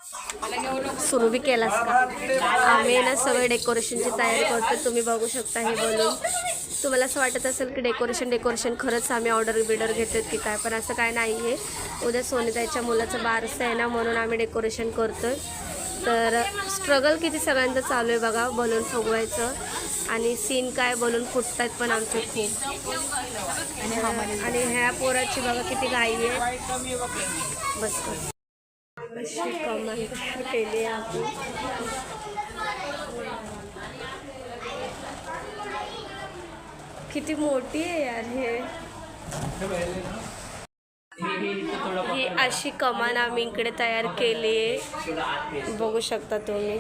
सुरू बी केलास का? आम्ही ना सगळे डेकोरेशनची तयारी करतो. तुम्ही बघू शकता हे बलून. तुम्हाला असं वाटत असेल की डेकोरेशन खरंच आम्ही ऑर्डर घेतो की काय, पण असं काय नाही आहे. उद्या सोनीताईच्या मुलाचं बारसं आहे ना, म्हणून आम्ही डेकोरेशन करतो आहे. तर स्ट्रगल किती सगळ्यांचं चालू आहे बघा बलून फुगवायचं. आणि सीन काय बलून फुटत आहेत पण आमचे खूप. आणि ह्या पोराची बघा किती घाई आहे. बस अशी कमाल केली आहे आपण. किती मोठी आहे यार हे. ही अशी कमान आम्ही इकडे तयार केली आहे, बघू शकता तुम्ही.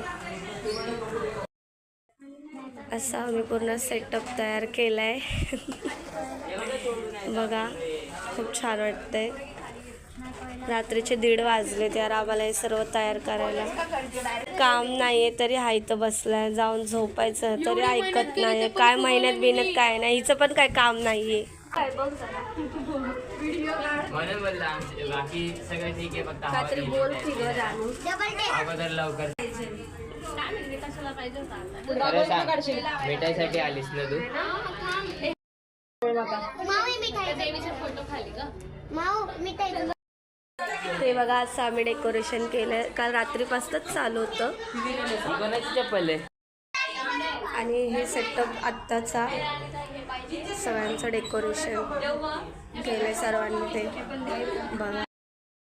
असा आम्ही पूर्ण सेटअप तयार केला आहे. बघा खूप छान वाटतंय. रात्रीचे 1:30 वाजले यार आम्हाला हे सर्व तयार करायला. काम नाही आहे तरी हायतं बसलाय, जाऊन झोपायचं तरी ऐकत नाही. काय मेहनत बिनत काय नाही, हिचं पण काय काम नाही आहे. भेटायसाठी आलीस ना तू? ते बघा असं आम्ही डेकोरेशन केलं. काल रात्रीपासूनच चालू होतं. आणि हे सेटअप आत्ताचा सगळ्यांचं डेकोरेशन केलं सर्वांनी ते बघा.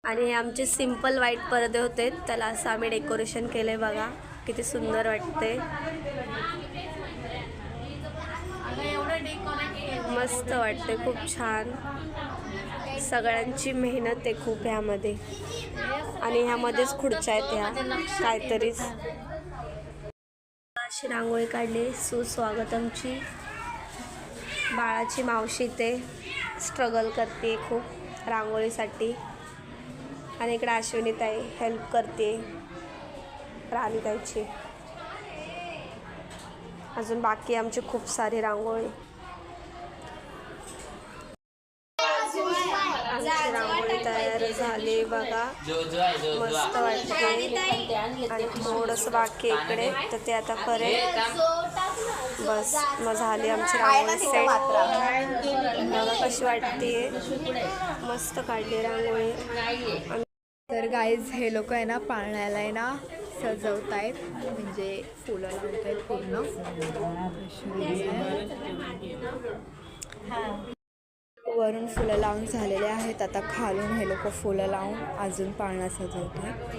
आणि हे आमचे सिम्पल व्हाईट पडदे होते, त्याला असं आम्ही डेकोरेशन केलंय. बघा किती सुंदर वाटते, मस्त वाटते, खूप छान. सगळ्यांची मेहनत आहे खूप ह्यामध्ये. आणि ह्यामध्येच खुर्च्या आहेत ह्या काहीतरीच. अशी रांगोळी काढली सुस्वागतमची. बाळाची मावशी ते स्ट्रगल करते खूप रांगोळीसाठी. आणि इकडे अश्विनीताई हेल्प करते राणीताईची. अजून बाकी आमची खूप सारी रांगोळी. आमची रांगोळी तयार झाली बघा, मस्त वाटते. आणि थोडंसं बाकी इकडे तर ते आता करेल. बस मग झाली आमची रांगोळी सेट. बघा कशी वाटते, मस्त काढली रांगोळी. तर गाईज हे लोक आहे ना पाळण्याला आहे ना सजवत आहेत, म्हणजे फुलं लावत आहेत पूर्ण. वरून फुलं लावून झालेले आहेत, आता खालून हे लोक फुलं लावून अजून पाळणा सजवत आहेत.